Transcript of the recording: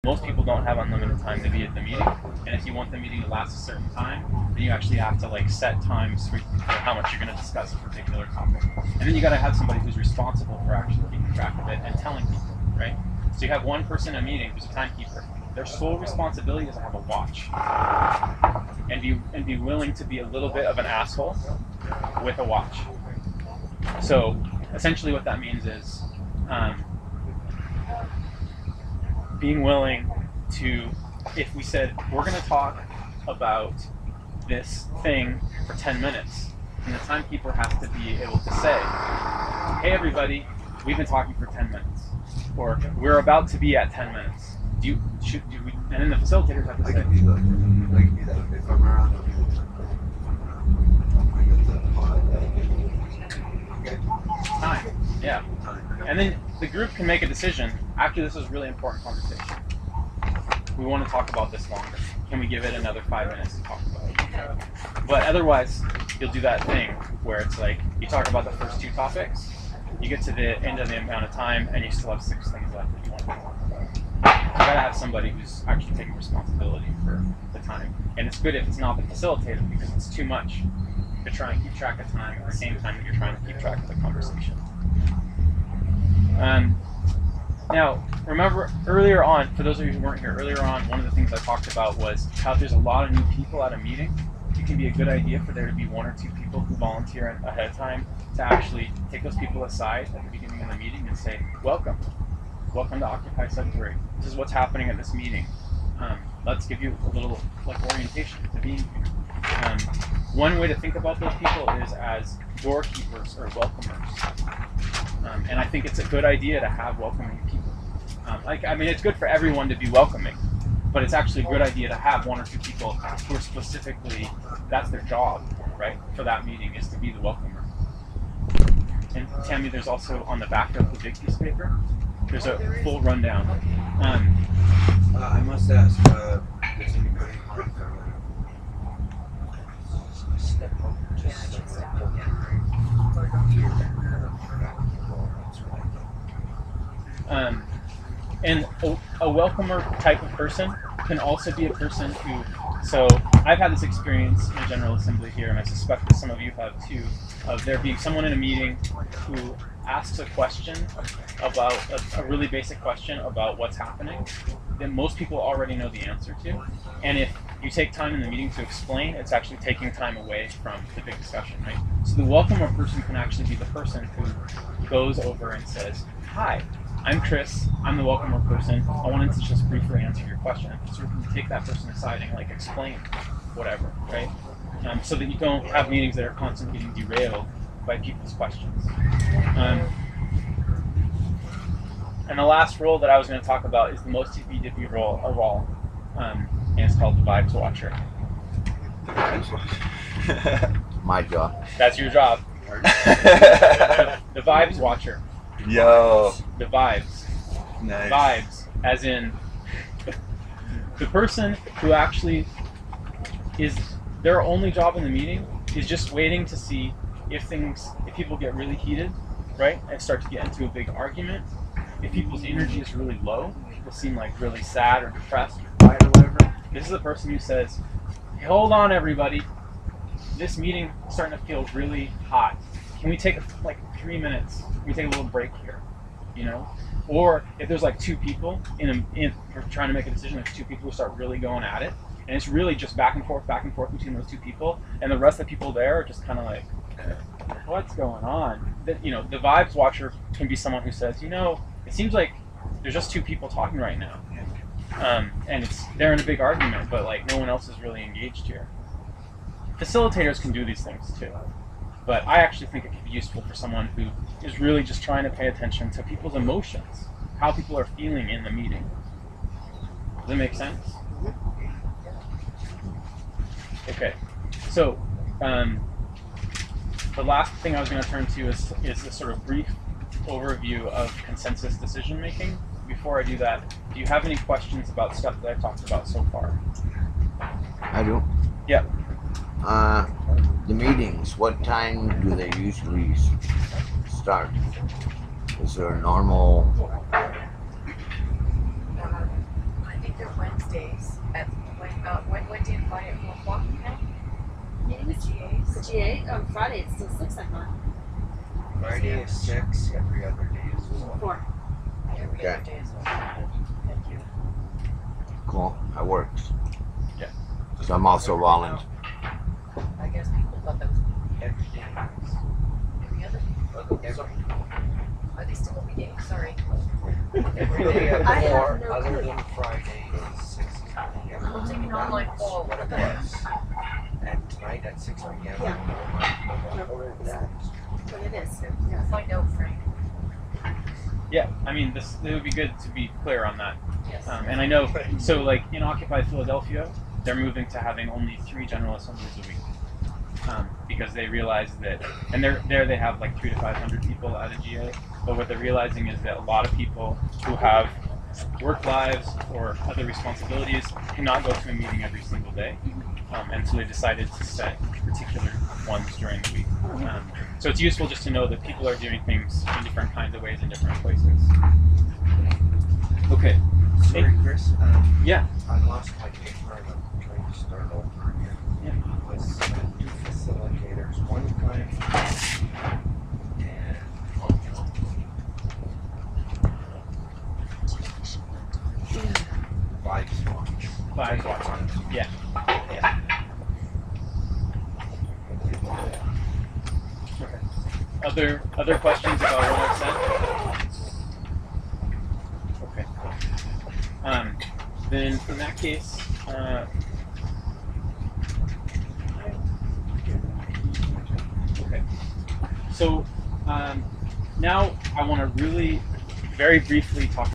Most people don't have unlimited time to be at the meeting, and if you want the meeting to last a certain time, then you actually have to like set times for how much you're going to discuss a particular topic. And then you got to have somebody who's responsible for actually keeping track of it and telling people, right? So you have one person in a meeting who's a timekeeper. Their sole responsibility is to have a watch and be willing to be a little bit of an asshole with a watch. So essentially what that means is being willing to, if we said, we're going to talk about this thing for 10 minutes, and the timekeeper has to be able to say, hey everybody, we've been talking for 10 minutes, or we're about to be at 10 minutes. And then the facilitators have to say, I can be that. If I'm around, time, yeah. And then the group can make a decision after this is really important conversation. We want to talk about this longer. Can we give it another 5 minutes to talk about it? But otherwise, you'll do that thing where it's like you talk about the first 2 topics, you get to the end of the amount of time, and you still have 6 things left that you want to talk about. You gotta have somebody who's actually taking responsibility for the time. And it's good if it's not the facilitator because it's too much to try and keep track of time at the same time that you're trying to keep track of the conversation. Now, remember earlier on, for those of you who weren't here, earlier on, one of the things I talked about was how if there's a lot of new people at a meeting, it can be a good idea for there to be 1 or 2 people who volunteer ahead of time to actually take those people aside at the beginning of the meeting and say, welcome to Occupy Sudbury. This is what's happening at this meeting. Let's give you a little orientation to being here. One way to think about those people is as doorkeepers or welcomers. And I think it's a good idea to have welcoming people. It's good for everyone to be welcoming, but it's actually a good idea to have 1 or 2 people who are specifically, that's their job, right, for that meeting, is to be the welcomer. And Tammy, there's also on the back of the big piece of paper, there's a full rundown. I must ask, does anybody and a welcomer type of person can also be a person who, so I've had this experience in General Assembly here, and I suspect that some of you have too, of there being someone in a meeting who asks a question about, a really basic question about what's happening that most people already know the answer to. And if you take time in the meeting to explain, it's actually taking time away from the big discussion, right? So the welcomer person can actually be the person who goes over and says, hi, I'm Chris, I'm the welcomer person. I wanted to just briefly answer your question. So we can take that person aside and explain whatever, right? So that you don't have meetings that are constantly getting derailed by people's questions. And the last role that I was going to talk about is the most hippy-dippy role of all, and it's called the Vibes Watcher. The Vibes Watcher? My job. That's your job. The Vibes Watcher. Yo. The vibes. Nice. Vibes, as in the person who actually is, their only job in the meeting is just waiting to see if people get really heated, right, and start to get into a big argument. If people's energy is really low, people seem like really sad or depressed or quiet or whatever, this is the person who says, hey, hold on everybody, this meeting is starting to feel really hot. Can we take 3 minutes? Can we take a little break here? You know? Or if there's 2 people we're trying to make a decision, there's 2 people who start really going at it, and it's really just back and forth between those 2 people, and the rest of the people there are just kind of like, what's going on? The Vibes Watcher can be someone who says, it seems like there's just 2 people talking right now, and they're in a big argument, but no one else is really engaged here. Facilitators can do these things too. But I actually think it could be useful for someone who is really just trying to pay attention to people's emotions, how people are feeling in the meeting. Does that make sense? Okay, so the last thing I was going to turn to is a sort of brief overview of consensus decision making. Before I do that, do you have any questions about stuff that I've talked about so far? I do. Yeah. The meetings, what time do they usually start? Is there a normal Tuesdays at Wednesday and Friday at 4 o'clock now. Meetings? The GAs. The GA on Friday it's still 6, I thought. Friday is 6, every other day is 4. 4. Every Okay. other day is Thank you. Cool. That works. Yeah. So I'm also volunteer. I guess people thought that was Every day. every other. Every, Are they still every day? Sorry. every day at I have 4, no other clue. than Friday is 6 p.m. We'll take an online poll. What it was. And tonight at 6 p.m. Yeah. That. But it is. We'll Yeah. find out, Frank. Yeah, I mean, it would be good to be clear on that. Yes. And I know, so like in Occupy Philadelphia, they're moving to having only 3 General Assemblies a week. Because they realize that, and there they have like 300 to 500 people at a GA, but what they're realizing is that a lot of people who have work lives or other responsibilities cannot go to a meeting every single day, and so they decided to set particular ones during the week. So it's useful just to know that people are doing things in different kinds of ways in different places. Okay. Sorry, Chris. Yeah. I lost my paper and I'm trying to start over again. Yeah. It was 2 facilitators, 1 time. And 5 spots. 5 spots. Yeah. Yeah. Okay. Other questions about what I've said? Okay. Then in that case, okay. So now I want to really very briefly talk